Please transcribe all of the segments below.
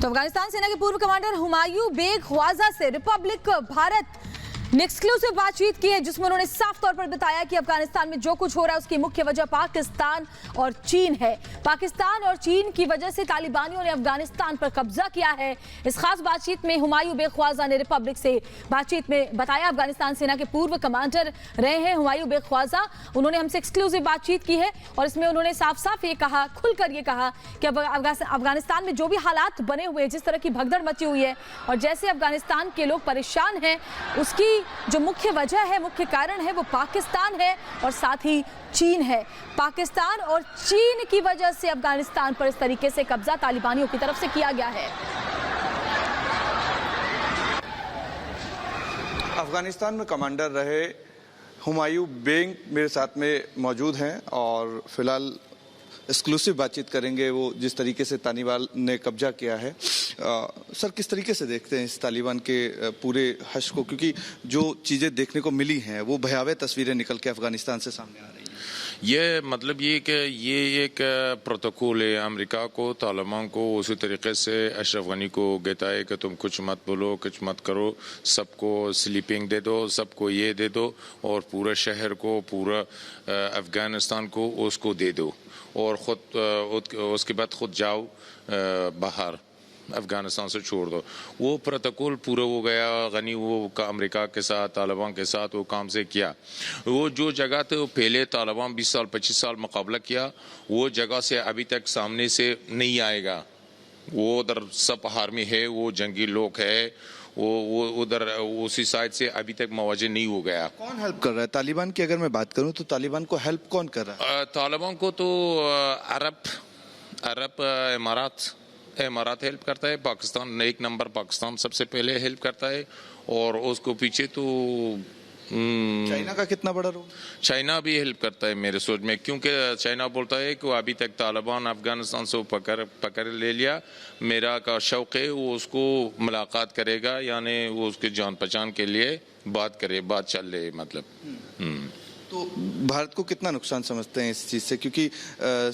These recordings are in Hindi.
तो अफगानिस्तान सेना के पूर्व कमांडर हुमायूं बेग ख्वाजा से रिपब्लिक भारत ने एक्सक्लूसिव बातचीत की है, जिसमें उन्होंने साफ तौर पर बताया कि अफगानिस्तान में जो कुछ हो रहा है उसकी मुख्य वजह पाकिस्तान और चीन है। पाकिस्तान और चीन की वजह से तालिबानियों ने अफगानिस्तान पर कब्जा किया है। इस खास बातचीत में हुमायूं बेग ख्वाजा ने रिपब्लिक से बातचीत में बताया, अफगानिस्तान सेना के पूर्व कमांडर रहे हैं हुमायूं बेग ख्वाजा। उन्होंने हमसे एक्सक्लूसिव बातचीत की है और इसमें उन्होंने साफ साफ ये कहा, खुलकर ये कहा कि अफगानिस्तान में जो भी हालात बने हुए, जिस तरह की भगदड़ मची हुई है और जैसे अफगानिस्तान के लोग परेशान हैं, उसकी जो मुख्य वजह है, मुख्य कारण है, वो पाकिस्तान है और साथ ही चीन है। पाकिस्तान और चीन की वजह से अफगानिस्तान पर इस तरीके से कब्जा तालिबानियों की तरफ से किया गया है। अफगानिस्तान में कमांडर रहे हुमायूं बेग मेरे साथ में मौजूद हैं और फिलहाल एक्सक्लूसिव बातचीत करेंगे। वो जिस तरीके से तालिबान ने कब्जा किया है, सर किस तरीके से देखते हैं इस तालिबान के पूरे हश को, क्योंकि जो चीज़ें देखने को मिली हैं वो भयावह तस्वीरें निकल के अफगानिस्तान से सामने आ रही हैं। ये मतलब ये कि ये एक प्रोटोकॉल है अमेरिका को, तालिबान को उसी तरीके से अशरफ गनी को कहता है कि तुम कुछ मत बोलो, कुछ मत करो, सबको स्लीपिंग दे दो, सबको ये दे दो और पूरे शहर को, पूरा अफगानिस्तान को उसको दे दो और ख़ुद उसके बाद ख़ुद जाओ बाहर, अफगानिस्तान से छोड़ दो। वो प्रोटोकॉल पूरा हो गया। गनी वो अमेरिका के साथ, तालिबान के साथ वो काम से किया। वो जो जगह थे वो पहले तालिबान 20 साल 25 साल मुकाबला किया, वो जगह से अभी तक सामने से नहीं आएगा। वो उधर सब पहाड़ में है, वो जंगी लोग है, वो उधर उसी साइड से अभी तक मवाजे नहीं हो गया। कौन हेल्प कर रहा है तालिबान की? अगर मैं बात करूं तो तालिबान को हेल्प कौन कर रहा है? तालिबान को तो अरब इमारात हेल्प करता है। पाकिस्तान एक नंबर, पाकिस्तान सबसे पहले हेल्प करता है और उसको पीछे तो चाइना का कितना बड़ा रोल? चाइना भी हेल्प करता है मेरे सोच में, क्योंकि चाइना बोलता है कि अभी तक तालिबान अफगानिस्तान से पकड़ ले लिया, मेरा का शौक है वो उसको मुलाकात करेगा, यानी वो उसके जान पहचान के लिए बात चल रही मतलब। तो भारत को कितना नुकसान समझते हैं इस चीज़ से, क्योंकि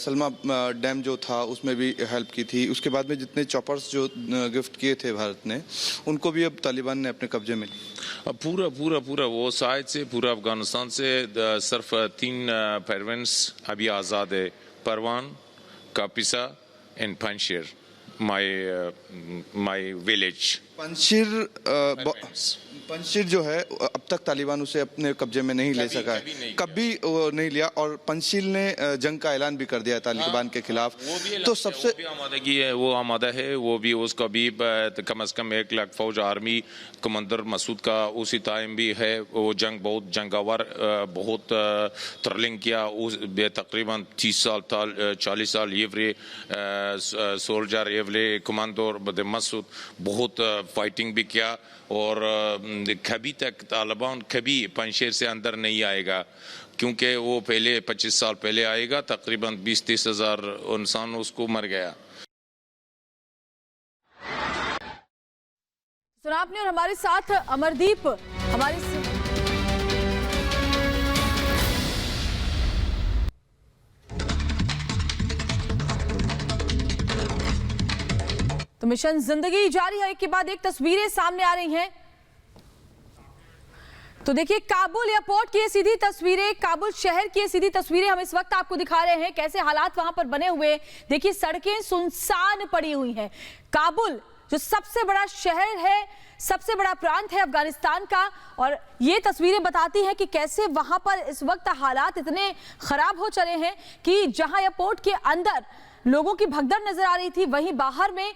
सलमा डैम जो था उसमें भी हेल्प की थी, उसके बाद में जितने चॉपर्स जो गिफ्ट किए थे भारत ने, उनको भी अब तालिबान ने अपने कब्जे में लिया। पूरा वो साइड से, पूरा अफगानिस्तान से सिर्फ 3 प्रोविंस अभी आज़ाद है, Parwan, Kapisa and Panjshir, my village. Panjshir जो है अब तक तालिबान उसे अपने कब्जे में नहीं ले सका है, कभी वो नहीं लिया और पंजशीर ने जंग का ऐलान भी कर दिया तालिबान के खिलाफ। तो सबसे आमादगी है, वो आमादा है, वो भी उसका भी कम से कम 1 लाख फौज आर्मी कमांडर मसूद का उसी टाइम भी है। वो जंग बहुत जंगावर, बहुत थ्रिलिंग किया। उस तकरीबन 30 साल 40 साल ये सोल्जर ये कमांडर मसूद बहुत फाइटिंग भी किया और कभी तक तालिबान कभी पंजशीर से अंदर नहीं आएगा, क्योंकि वो पहले 25 साल पहले आएगा, तकरीबन 20-30 हज़ार इंसान उसको मर गया। सुना आपने। और हमारे साथ अमरदीप तो मिशन जिंदगी जारी है, एक के बाद एक तस्वीरें सामने आ रही हैं। तो देखिए, काबुल एयरपोर्ट की सीधी तस्वीरें, काबुल शहर की सीधी तस्वीरें हम इस वक्त आपको दिखा रहे हैं, कैसे हालात वहां पर बने हुए। देखिए, सड़कें सुनसान पड़ी हुई हैं। काबुल जो सबसे बड़ा शहर है, सबसे बड़ा प्रांत है अफगानिस्तान का, और ये तस्वीरें बताती हैं कि कैसे वहां पर इस वक्त हालात इतने खराब हो चले हैं कि जहां एयरपोर्ट के अंदर लोगों की भगदड़ नजर आ रही थी, वहीं बाहर में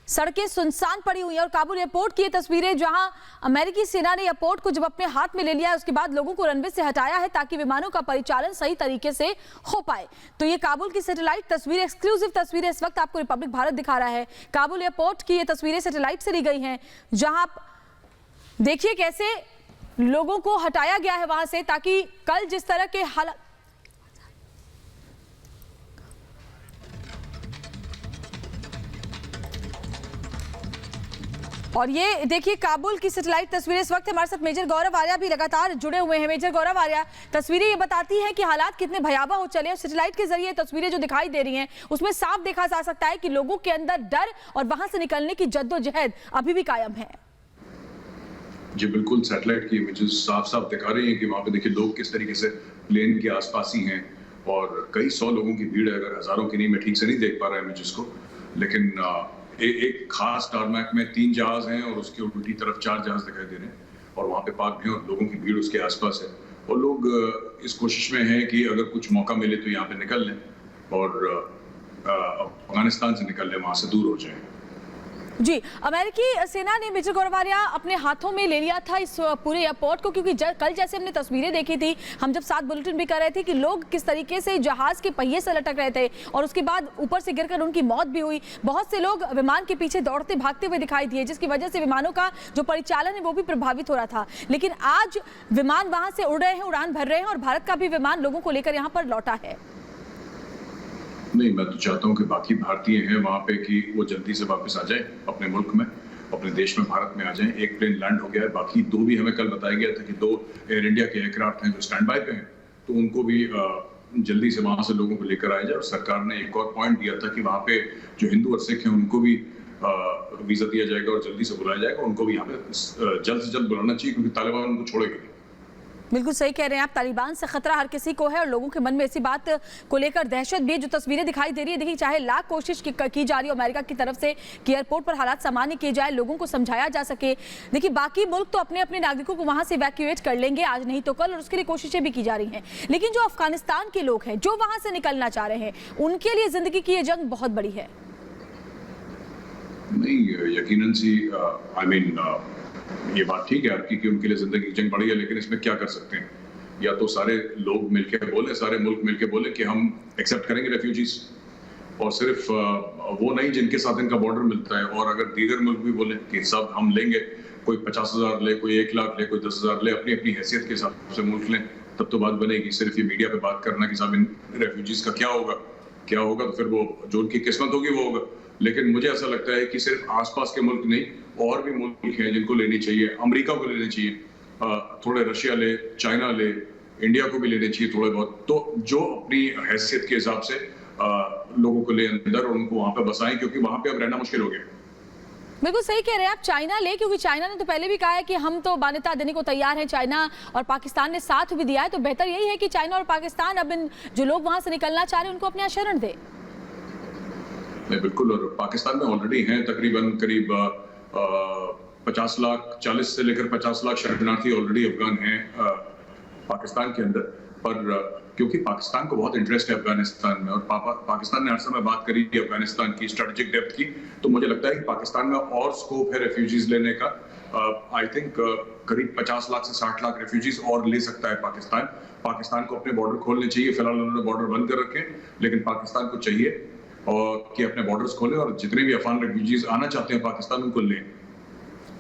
सड़कें सुनसान पड़ी हुई हैं। और काबुल एयरपोर्ट की ये तस्वीरें, जहां अमेरिकी सेना ने एयरपोर्ट को जब अपने हाथ में ले लिया है, उसके बाद लोगों को रनवे से हटाया है ताकि विमानों का परिचालन सही तरीके से हो पाए। तो ये काबुल की सैटेलाइट तस्वीरें, एक्सक्लूसिव तस्वीरें इस वक्त आपको रिपब्लिक भारत दिखा रहा है। काबुल एयरपोर्ट की ये तस्वीरें सैटेलाइट से ली गई हैं, जहां देखिए कैसे लोगों को हटाया गया है वहां से, ताकि कल जिस तरह के हालात और ये देखिए काबुल की सैटेलाइट तस्वीरें। इस वक्त हमारे साथ मेजर गौरव आर्या भी लगातार जुड़े हुए हैं। मेजर गौरव आर्या, तस्वीरें ये बताती हैं कि हालात कितने भयावह हो चले हैं। सैटेलाइट के जरिए तस्वीरें जो दिखाई दे रही हैं उसमें साफ देखा जा सकता है कि लोगों के अंदर डर और वहां से निकलने की जद्दोजहद अभी भी कायम है। जी बिल्कुल, सैटेलाइट की इमेजेस साफ साफ दिखा रही हैं कि वहाँ पे देखिए लोग किस तरीके से प्लेन के आसपास ही हैं और कई सौ लोगों की भीड़ है, अगर हजारों की नहीं, मैं ठीक से नहीं देख पा रहा इमेजेस को, लेकिन एक खास टारमैक में 3 जहाज हैं और उसके उल्टी तरफ 4 जहाज दिखाई दे रहे हैं और वहाँ पे पार्क भी और लोगों की भीड़ उसके आसपास है और लोग इस कोशिश में हैं कि अगर कुछ मौका मिले तो यहाँ पे निकल लें और अफगानिस्तान से निकल लें, वहाँ से दूर हो जाएं। जी, अमेरिकी सेना ने मेजर गौरव आर्या अपने हाथों में ले लिया था इस पूरे एयरपोर्ट को, क्योंकि कल जैसे हमने तस्वीरें देखी थी, हम जब साथ बुलेटिन भी कर रहे थे कि लोग किस तरीके से जहाज के पहिए से लटक रहे थे और उसके बाद ऊपर से गिरकर उनकी मौत भी हुई। बहुत से लोग विमान के पीछे दौड़ते भागते हुए दिखाई दिए, जिसकी वजह से विमानों का जो परिचालन है वो भी प्रभावित हो रहा था। लेकिन आज विमान वहां से उड़ रहे हैं, उड़ान भर रहे हैं और भारत का भी विमान लोगों को लेकर यहाँ पर लौटा है। नहीं, मैं तो चाहता हूँ कि बाकी भारतीय हैं वहाँ पे कि वो जल्दी से वापस आ जाए अपने मुल्क में, अपने देश में, भारत में आ जाएं। एक प्लेन लैंड हो गया है, बाकी 2 भी हमें कल बताया गया था कि 2 एयर इंडिया के एयरक्राफ्ट हैं जो स्टैंड बाय पे हैं, तो उनको भी जल्दी से वहाँ से लोगों को लेकर आया जाए। और सरकार ने एक और पॉइंट दिया था कि वहाँ पे जो हिंदू और सिख हैं उनको भी वीजा दिया जाएगा और जल्दी से बुलाया जाएगा। उनको भी यहाँ पे जल्द से जल्द बुलाना चाहिए क्योंकि तालिबान उनको छोड़ेगा नहीं। बिल्कुल सही कह रहे हैं आप, तालिबान से खतरा हर किसी को है और लोगों के मन में इसी बात को लेकर दहशत भी। जो तस्वीरें दिखाई दे रही है, देखिए चाहे लाख कोशिश की जा रही है अमेरिका की तरफ से कि एयरपोर्ट पर हालात सामान्य किए जाए, लोगों को समझाया जा सके। देखिए बाकी मुल्क तो अपने अपने नागरिकों को वहां से इवैक्यूएट कर लेंगे आज नहीं तो कल, और उसके लिए कोशिशें भी की जा रही हैं। लेकिन जो अफगानिस्तान के लोग हैं जो वहां से निकलना चाह रहे हैं, उनके लिए जिंदगी की ये जंग बहुत बड़ी है। नहीं, यकीनन सी ये बात ठीक है आपकी कि उनके लिए जिंदगी की जंग बढ़ी है, लेकिन इसमें क्या कर सकते हैं? या तो सारे लोग मिलकर बोले, सारे मुल्क मिलकर बोले कि हम एक्सेप्ट करेंगे रेफ्यूजीज, और सिर्फ वो नहीं जिनके साथ इनका बॉर्डर मिलता है, और अगर दीगर मुल्क भी बोले कि सब हम लेंगे, कोई 50,000 ले, कोई 1 लाख ले, कोई 10,000 ले, अपनी अपनी हैसियत के हिसाब से मुल्क लें, तब तो बात बनेगी। सिर्फ ये मीडिया पे बात करना कि साहब इन रेफ्यूजीज का क्या होगा, तो फिर वो जो उनकी किस्मत होगी वो होगा। लेकिन मुझे ऐसा लगता है कि सिर्फ आसपास के मुल्क नहीं, और भी मुल्क हैं जिनको लेनी चाहिए। अमेरिका को लेनी चाहिए, थोड़े रशिया ले, चाइना ले, इंडिया को भी लेने चाहिए थोड़े बहुत, तो जो अपनी हैसियत के हिसाब से लोगों को ले अंदर और उनको वहां पे बसाएं, क्योंकि वहां पे अब रहना मुश्किल हो गया। बिल्कुल सही कह रहे हैं आप, चाइना ले, क्योंकि चाइना ने तो पहले भी कहा है कि हम तो मान्यता देने को तैयार हैं। चाइना और पाकिस्तान ने साथ भी दिया है, तो बेहतर यही है कि चाइना और पाकिस्तान अब इन जो लोग वहां से निकलना चाह रहे हैं उनको अपने यहाँ शरण दे। नहीं बिल्कुल, और पाकिस्तान में ऑलरेडी हैं तकरीबन करीब 50 लाख, 40 से लेकर 50 लाख शरणार्थी ऑलरेडी अफगान हैं पाकिस्तान के अंदर। पर क्योंकि पाकिस्तान को बहुत इंटरेस्ट है अफगानिस्तान में, और पाकिस्तान ने हर समय बात करी थी अफगानिस्तान की स्ट्रेटेजिक डेप्थ की, तो मुझे लगता है कि पाकिस्तान में और स्कोप है रेफ्यूजीज लेने का। आई थिंक करीब 50 लाख से 60 लाख रेफ्यूजीज और ले सकता है पाकिस्तान को अपने बॉर्डर खोलने चाहिए। फिलहाल उन्होंने बॉर्डर बंद कर रखे, लेकिन पाकिस्तान को चाहिए और कि अपने बॉर्डर्स खोले और जितने भी अफगान रेफ्यूजीज आना चाहते हैं पाकिस्तान उनको लें।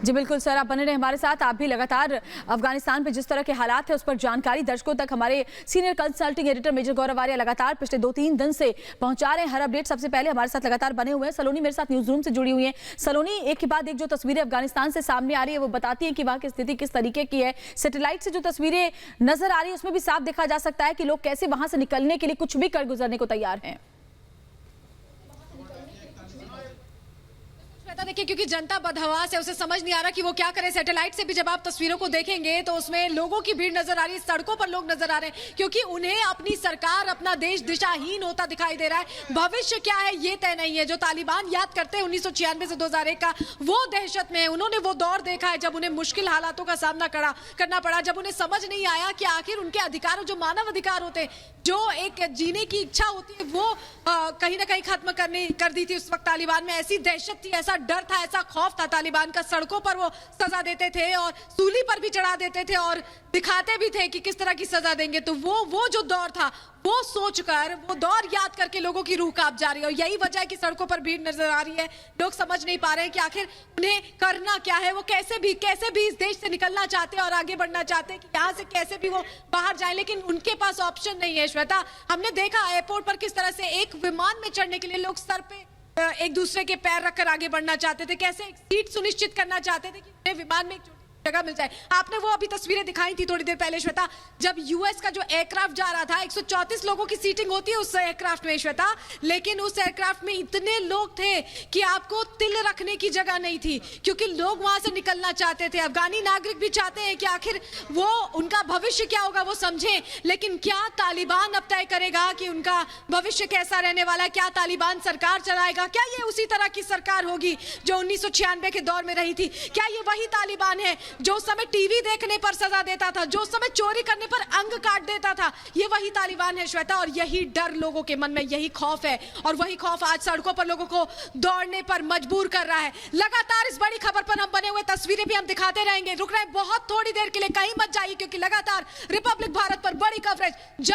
जी बिल्कुल सर, आप बने रहे हमारे साथ। आप भी लगातार अफगानिस्तान पे जिस तरह के हालात है उस पर जानकारी दर्शकों तक हमारे सीनियर कंसल्टिंग एडिटर मेजर गौरव आर्या लगातार पिछले 2-3 दिन से पहुंचा रहे हैं हर अपडेट। सबसे पहले हमारे साथ लगातार बने हुए हैं सलोनी मेरे साथ न्यूज रूम से जुड़ी हुई है। सलोनी, एक के बाद एक जो तस्वीरें अफगानिस्तान से सामने आ रही है वो बताती है कि वहां की स्थिति किस तरीके की है। सैटेलाइट से जो तस्वीरें नजर आ रही है उसमें भी साफ देखा जा सकता है कि लोग कैसे वहां से निकलने के लिए कुछ भी कर गुजरने को तैयार हैं। देखिए, क्योंकि जनता बदहवास है, उसे समझ नहीं आ रहा कि वो क्या करे। सैटेलाइट से भी जब आप तस्वीरों को देखेंगे तो उसमें लोगों की भीड़ नजर आ रही है, सड़कों पर लोग नजर आ रहे हैं, क्योंकि उन्हें अपनी सरकार, अपना देश दिशाहीन होता दिखाई दे रहा है। भविष्य क्या है ये तय नहीं है। जो तालिबान याद करते हैं 1996 से 2001 का, वो दहशत में है। उन्होंने वो दौर देखा है जब उन्हें मुश्किल हालातों का सामना करना पड़ा, जब उन्हें समझ नहीं आया कि आखिर उनके अधिकार, जो मानव अधिकार होते हैं, जो एक जीने की इच्छा होती है, वो कहीं ना कहीं खत्म कर दी थी उस वक्त तालिबान में। ऐसी दहशत थी, ऐसा डर था, ऐसा खौफ था तालिबान का। सड़कों पर वो सजा देते थे और सूली पर भी चढ़ा देते थे और दिखाते भी थे कि किस तरह की सजा देंगे। तो वो जो दौर था, वो सोचकर, वो दौर याद करके लोगों की रूह कांप जा रही है। और यही वजह है कि सड़कों पर भीड़ नजर आ रही है। लोग समझ नहीं पा रहे हैं कि आखिर उन्हें करना क्या है। वो कैसे भी इस देश से निकलना चाहते हैं और आगे बढ़ना चाहते हैं कि यहाँ से कैसे भी वो बाहर जाए, लेकिन उनके पास ऑप्शन नहीं है। श्वेता, हमने देखा एयरपोर्ट पर किस तरह से एक विमान में चढ़ने के लिए लोग सर पे एक दूसरे के पैर रखकर आगे बढ़ना चाहते थे, कैसे एक सीट सुनिश्चित करना चाहते थे कि उन्हें विमान में एक जगह मिल जाए। आपने वो अभी तस्वीरें दिखाई थी थोड़ी देर पहले श्वेता, जब यूएस का जो एयरक्राफ्ट जा रहा था, 134 लोगों की सीटिंग होती है उस एयरक्राफ्ट में श्वेता, लेकिन उस एयरक्राफ्ट में इतने लोग थे कि आपको तिल रखने की जगह नहीं थी, क्योंकि लोग वहां से निकलना चाहते थे। अफगानी नागरिक भी चाहते हैं कि आखिर वो उनका भविष्य क्या होगा वो समझें, लेकिन क्या तालिबान अब तय करेगा कि उनका भविष्य कैसा रहने वाला है? क्या तालिबान सरकार चलाएगा? क्या ये उसी तरह की सरकार होगी जो 1996 के दौर में रही थी? क्या ये वही तालिबान है जो उस समय टीवी देखने पर सजा देता था, जो उस समय चोरी करने पर अंग काट देता था? ये वही तालिबान है श्वेता, और यही डर लोगों के मन में, यही खौफ है, और वही खौफ आज सड़कों पर लोगों को दौड़ने पर मजबूर कर रहा है। लगातार इस बड़ी खबर पर हम बने हुए तस्वीरें भी हम दिखाते रहेंगे। रुक रहे हैं बहुत थोड़ी देर के लिए, कहीं मत जाइए, क्योंकि लगातार रिपब्लिक भारत पर बड़ी कवरेज